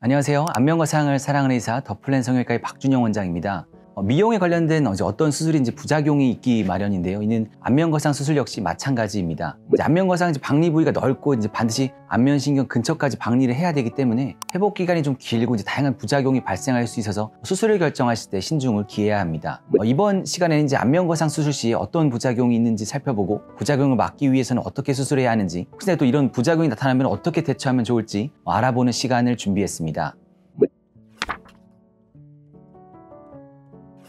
안녕하세요. 안면거상을 사랑하는 의사 더플랜 성형외과의 박준영 원장입니다. 미용에 관련된 어떤 수술인지 부작용이 있기 마련인데요. 이는 안면거상 수술 역시 마찬가지입니다. 안면거상 박리 부위가 넓고 반드시 안면신경 근처까지 박리를 해야 되기 때문에 회복 기간이 좀 길고 다양한 부작용이 발생할 수 있어서 수술을 결정하실 때 신중을 기해야 합니다. 이번 시간에는 안면거상 수술 시에 어떤 부작용이 있는지 살펴보고 부작용을 막기 위해서는 어떻게 수술해야 하는지, 혹시나 또 이런 부작용이 나타나면 어떻게 대처하면 좋을지 알아보는 시간을 준비했습니다.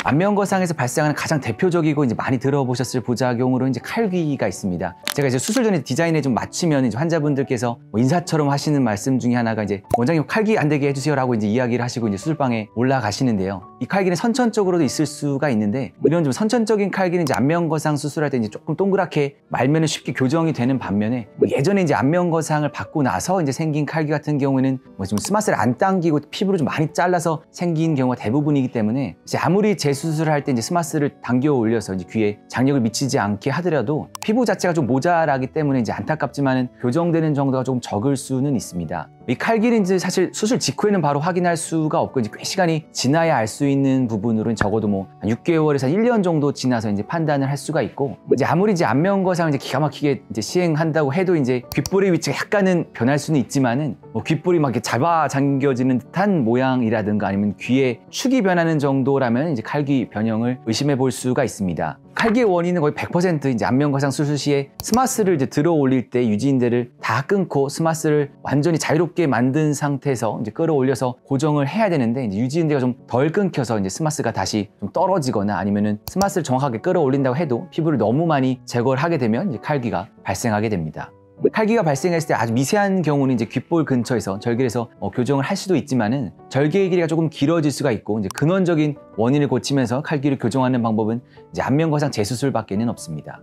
안면거상에서 발생하는 가장 대표적이고 많이 들어보셨을 부작용으로 칼귀가 있습니다. 제가 수술 전에 디자인에 좀 맞추면 환자분들께서 인사처럼 하시는 말씀 중에 하나가 원장님 칼귀 안 되게 해주세요라고 이야기를 하시고 수술방에 올라가시는데요. 이 칼귀는 선천적으로도 있을 수가 있는데, 이런 좀 선천적인 칼귀는 안면거상 수술할 때 조금 동그랗게 말면 쉽게 교정이 되는 반면에, 예전에 안면거상을 받고 나서 생긴 칼귀 같은 경우에는 좀 스마스를 안 당기고 피부를 좀 많이 잘라서 생긴 경우가 대부분이기 때문에 아무리 재수술을 할 때 스마스를 당겨 올려서 귀에 장력을 미치지 않게 하더라도 피부 자체가 좀 모자라기 때문에 안타깝지만은 교정되는 정도가 조금 적을 수는 있습니다. 이 칼귀는 사실 수술 직후에는 바로 확인할 수가 없고 꽤 시간이 지나야 알 수 있는 부분으로는 적어도 6개월에서 1년 정도 지나서 판단을 할 수가 있고, 아무리 안면거상을 기가 막히게 시행한다고 해도 귓볼의 위치가 약간은 변할 수는 있지만은 귓볼이 막 이렇게 잡아 당겨지는 듯한 모양이라든가 아니면 귀의 축이 변하는 정도라면 칼귀 변형을 의심해 볼 수가 있습니다. 칼귀의 원인은 거의 100% 안면거상 수술 시에 스마스를 들어 올릴 때 유지인대를 다 끊고 스마스를 완전히 자유롭게 만든 상태에서 끌어올려서 고정을 해야 되는데, 유지인대가 좀 덜 끊겨서 스마스가 다시 좀 떨어지거나 아니면은 스마스를 정확하게 끌어올린다고 해도 피부를 너무 많이 제거를 하게 되면 칼귀가 발생하게 됩니다. 칼귀가 발생했을 때 아주 미세한 경우는 귓볼 근처에서 절개해서 교정을 할 수도 있지만은, 절개의 길이가 조금 길어질 수가 있고 근원적인 원인을 고치면서 칼귀를 교정하는 방법은 안면거상 재수술밖에는 없습니다.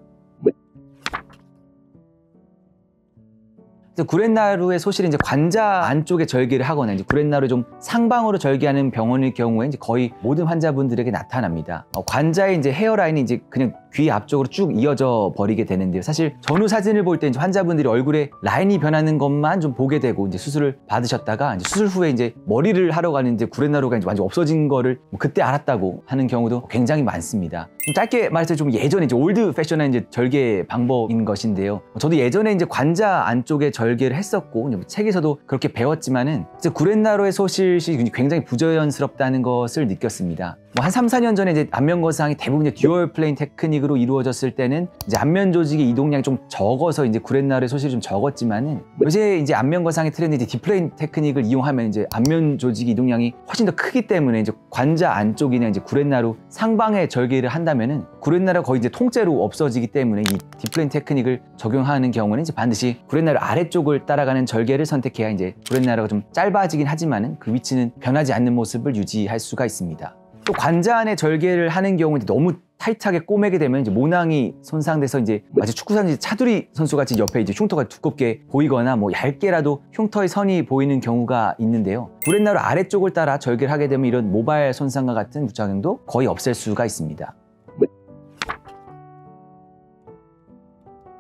구렛나루의 소실은 관자 안쪽에 절개를 하거나 구렛나루 좀 상방으로 절개하는 병원일 경우에 거의 모든 환자분들에게 나타납니다. 관자의 헤어라인이 그냥 귀 앞쪽으로 쭉 이어져 버리게 되는데요. 사실 전후 사진을 볼 때 환자분들이 얼굴에 라인이 변하는 것만 좀 보게 되고 수술을 받으셨다가 수술 후에 머리를 하러 가는 구렛나루가 완전 없어진 거를 그때 알았다고 하는 경우도 굉장히 많습니다. 좀 짧게 말해서 좀 예전에 올드 패션한 절개 방법인 것인데요. 저도 예전에 관자 안쪽에 절개를 했었고 책에서도 그렇게 배웠지만은 구렛나루의 소실이 굉장히 부자연스럽다는 것을 느꼈습니다. 한 3, 4년 전에 안면거상이 대부분 듀얼 플레인 테크닉으로 이루어졌을 때는 안면 조직의 이동량이 좀 적어서 구렛나루의 소실이 좀 적었지만은, 요새 안면거상의 트렌드 디플레인 테크닉을 이용하면 안면 조직의 이동량이 훨씬 더 크기 때문에 관자 안쪽이나 구렛나루 상방에 절개를 한다면은 구렛나루가 거의 통째로 없어지기 때문에 이 디플레인 테크닉을 적용하는 경우는 반드시 구렛나루 아래쪽을 따라가는 절개를 선택해야 구렛나루가 좀 짧아지긴 하지만은 그 위치는 변하지 않는 모습을 유지할 수가 있습니다. 또 관자 안에 절개를 하는 경우는 너무 타이트하게 꼬매게 되면 모낭이 손상돼서 마치 축구선수 차두리 선수같이 옆에 흉터가 두껍게 보이거나 얇게라도 흉터의 선이 보이는 경우가 있는데요. 구렛나루 아래쪽을 따라 절개를 하게 되면 이런 모발 손상과 같은 부작용도 거의 없앨 수가 있습니다.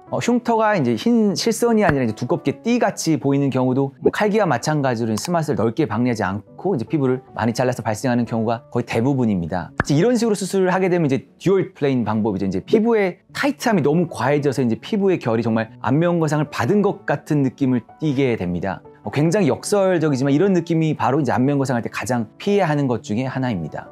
흉터가 흰 실선이 아니라 두껍게 띠같이 보이는 경우도 칼귀와 마찬가지로 스마스를 넓게 박리하지 않고 피부를 많이 잘라서 발생하는 경우가 거의 대부분입니다. 이런 식으로 수술을 하게 되면 듀얼 플레인 방법이죠. 피부의 타이트함이 너무 과해져서 피부의 결이 정말 안면거상을 받은 것 같은 느낌을 띠게 됩니다. 굉장히 역설적이지만 이런 느낌이 바로 안면거상할 때 가장 피해야 하는 것 중에 하나입니다.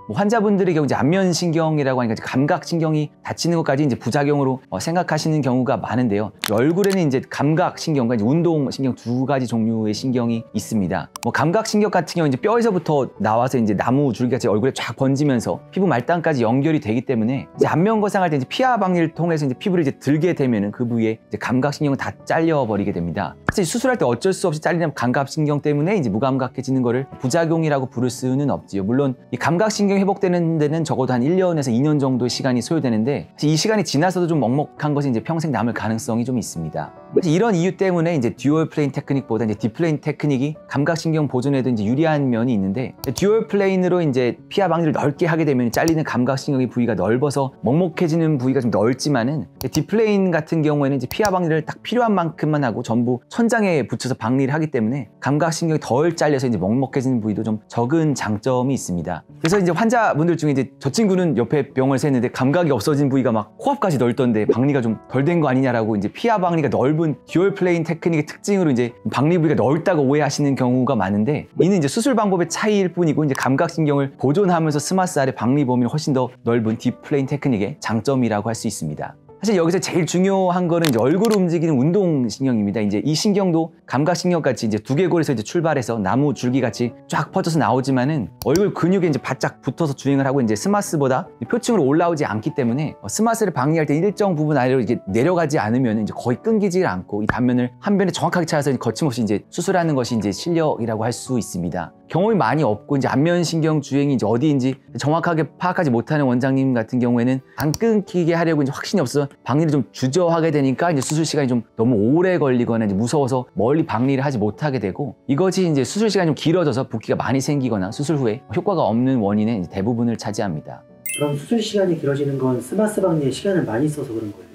환자분들의 경우 안면신경이라고 하니까 감각신경이 다치는 것까지 부작용으로 생각하시는 경우가 많은데요. 얼굴에는 감각신경과 운동신경 두 가지 종류의 신경이 있습니다. 감각신경 같은 경우는 뼈에서부터 나와서 나무 줄기같이 얼굴에 쫙 번지면서 피부 말단까지 연결이 되기 때문에 안면거상할 때 피하 박리를 통해서 피부를 들게 되면은 그 부위에 감각신경은 다 잘려버리게 됩니다. 사실 수술할 때 어쩔 수 없이 잘리는 감각신경 때문에 무감각해지는 거를 부작용이라고 부를 수는 없지요. 물론 이 감각신경 회복되는 데는 적어도 한 1년에서 2년 정도의 시간이 소요되는데, 이 시간이 지나서도 좀 먹먹한 것이 평생 남을 가능성이 좀 있습니다. 이런 이유 때문에 듀얼 플레인 테크닉보다 디플레인 테크닉이 감각신경 보존에도 유리한 면이 있는데, 듀얼 플레인으로 피하 박리를 넓게 하게 되면 잘리는 감각신경의 부위가 넓어서 먹먹해지는 부위가 좀 넓지만은, 디플레인 같은 경우에는 피하 박리를 딱 필요한 만큼만 하고 전부 천 천장에 붙여서 박리를 하기 때문에 감각신경이 덜 잘려서 이제 먹먹해지는 부위도 좀 적은 장점이 있습니다. 그래서 이제 환자분들 중에 이제 저 친구는 옆에 병원을 샜는데 감각이 없어진 부위가 막 코앞까지 넓던데 박리가 좀 덜 된 거 아니냐라고 이제 피하 박리가 넓은 듀얼 플레인 테크닉의 특징으로 이제 박리 부위가 넓다고 오해하시는 경우가 많은데, 이는 이제 수술 방법의 차이일 뿐이고 이제 감각신경을 보존하면서 스마스알의 박리 범위를 훨씬 더 넓은 딥 플레인 테크닉의 장점이라고 할 수 있습니다. 사실 여기서 제일 중요한 거는 이제 얼굴을 움직이는 운동신경입니다. 이제 이 신경도 감각신경 같이 이제 두개골에서 이제 출발해서 나무 줄기 같이 쫙 퍼져서 나오지만은 얼굴 근육에 이제 바짝 붙어서 주행을 하고 이제 스마스보다 표층으로 올라오지 않기 때문에 스마스를 박리할 때 일정 부분 아래로 이게 내려가지 않으면 이제 거의 끊기지 않고 이 단면을 한 변에 정확하게 찾아서 거침없이 이제 수술하는 것이 이제 실력이라고 할 수 있습니다. 경험이 많이 없고 이제 안면신경 주행이 이제 어디인지 정확하게 파악하지 못하는 원장님 같은 경우에는 안 끊기게 하려고 이제 확신이 없어서 박리를 좀 주저하게 되니까 이제 수술 시간이 좀 너무 오래 걸리거나 이제 무서워서 멀리 박리를 하지 못하게 되고, 이것이 이제 수술 시간이 좀 길어져서 붓기가 많이 생기거나 수술 후에 효과가 없는 원인의 대부분을 차지합니다. 그럼 수술 시간이 길어지는 건 스마스 박리에 시간을 많이 써서 그런 거예요?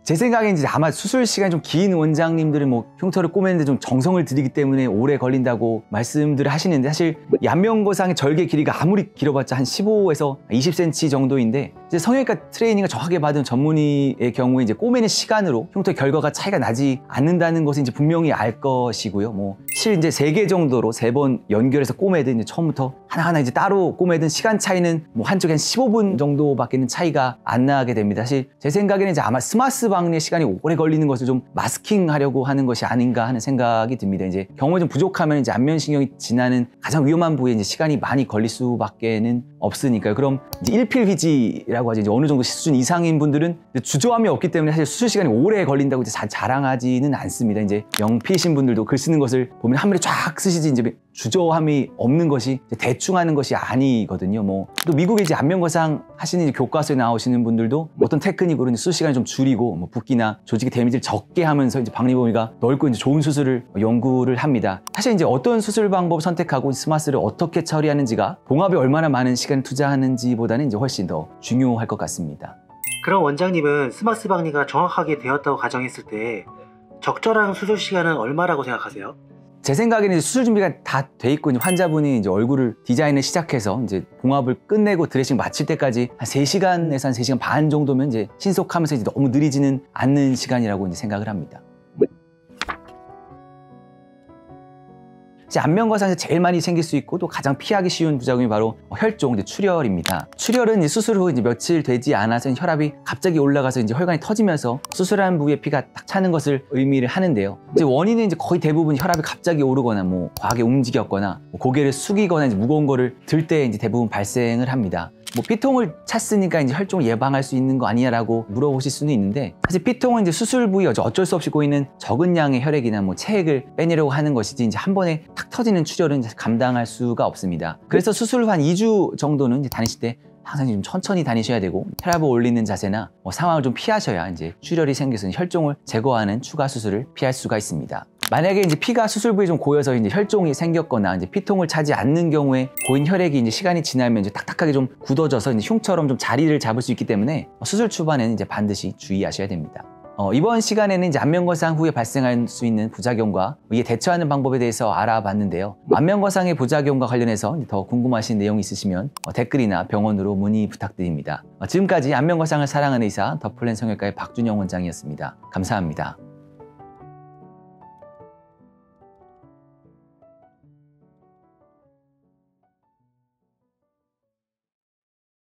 제 생각엔 이제 아마 수술 시간이 좀 긴 원장님들은 뭐 흉터를 꼬매는데 좀 정성을 들이기 때문에 오래 걸린다고 말씀들을 하시는데, 사실 이 안면거상의 절개 길이가 아무리 길어봤자 한 15에서 20cm 정도인데, 이제 성형외과 트레이닝을 정확하게 받은 전문의의 경우에 이제 꼬매는 시간으로 흉터 결과가 차이가 나지 않는다는 것을 이제 분명히 알 것이고요. 뭐 실 이제 3개 정도로 3번 연결해서 꼬매든 이제 처음부터 하나하나 이제 따로 꼬매든 시간 차이는 뭐 한쪽에 한 15분 정도밖에는 차이가 안 나게 됩니다. 사실 제 생각에는 이제 아마 스마스 박리의 시간이 오래 걸리는 것을 좀 마스킹하려고 하는 것이 아닌가 하는 생각이 듭니다. 이제 경험이 좀 부족하면 이제 안면신경이 지나는 가장 위험한 부위에 이제 시간이 많이 걸릴 수밖에는 없으니까요. 그럼 이제 일필휘지라고 하죠. 이제 어느 정도 수준 이상인 분들은 주저함이 없기 때문에 사실 수술 시간이 오래 걸린다고 이제 자랑하지는 않습니다. 이제 영피신 분들도 글 쓰는 것을 보면 한 번에 쫙 쓰시지 이제 주저함이 없는 것이 대충 하는 것이 아니거든요. 뭐 또 미국에 이제 안면거상 하시는 이제 교과서에 나오시는 분들도 어떤 테크닉으로 이제 수술 시간을 좀 줄이고 뭐 붓기나 조직의 데미지를 적게 하면서 이제 박리 범위가 넓고 이제 좋은 수술을 연구를 합니다. 사실 이제 어떤 수술 방법을 선택하고 스마스를 어떻게 처리하는지가 봉합에 얼마나 많은 시간을 투자하는지보다는 이제 훨씬 더 중요할 것 같습니다. 그럼 원장님은 스마스 박리가 정확하게 되었다고 가정했을 때 적절한 수술 시간은 얼마라고 생각하세요? 제 생각에는 이제 수술 준비가 다 돼 있고 이제 환자분이 이제 얼굴을 디자인을 시작해서 이제 봉합을 끝내고 드레싱 마칠 때까지 한 3시간에서 한 3시간 반 정도면 이제 신속하면서 이제 너무 느리지는 않는 시간이라고 이제 생각을 합니다. 안면거상에서 제일 많이 생길 수 있고 또 가장 피하기 쉬운 부작용이 바로 혈종, 이제 출혈입니다. 출혈은 이제 수술 후 이제 며칠 되지 않아서 혈압이 갑자기 올라가서 이제 혈관이 터지면서 수술한 부위에 피가 딱 차는 것을 의미를 하는데요. 이제 원인은 이제 거의 대부분 혈압이 갑자기 오르거나 뭐 과하게 움직였거나 뭐 고개를 숙이거나 이제 무거운 거를 들 때 이제 대부분 발생을 합니다. 뭐 피통을 찼으니까 이제 혈종을 예방할 수 있는 거 아니냐라고 물어보실 수는 있는데, 사실 피통은 이제 수술 부위 어쩔 수 없이 고이는 적은 양의 혈액이나 뭐 체액을 빼내려고 하는 것이지 이제 한 번에 탁 터지는 출혈은 이제 감당할 수가 없습니다. 그래서 수술 후 한 2주 정도는 이제 다니실 때 항상 좀 천천히 다니셔야 되고 혈압을 올리는 자세나 뭐 상황을 좀 피하셔야 이제 출혈이 생겨서 혈종을 제거하는 추가 수술을 피할 수가 있습니다. 만약에 이제 피가 수술 부위에 좀 고여서 이제 혈종이 생겼거나 이제 피통을 차지 않는 경우에 고인 혈액이 이제 시간이 지나면 이제 딱딱하게 좀 굳어져서 이제 흉처럼 좀 자리를 잡을 수 있기 때문에 수술 초반에는 이제 반드시 주의하셔야 됩니다. 이번 시간에는 이제 안면거상 후에 발생할 수 있는 부작용과 이에 대처하는 방법에 대해서 알아봤는데요. 안면거상의 부작용과 관련해서 더 궁금하신 내용이 있으시면 댓글이나 병원으로 문의 부탁드립니다. 지금까지 안면거상을 사랑하는 의사 더플랜 성형외과의 박준영 원장이었습니다. 감사합니다.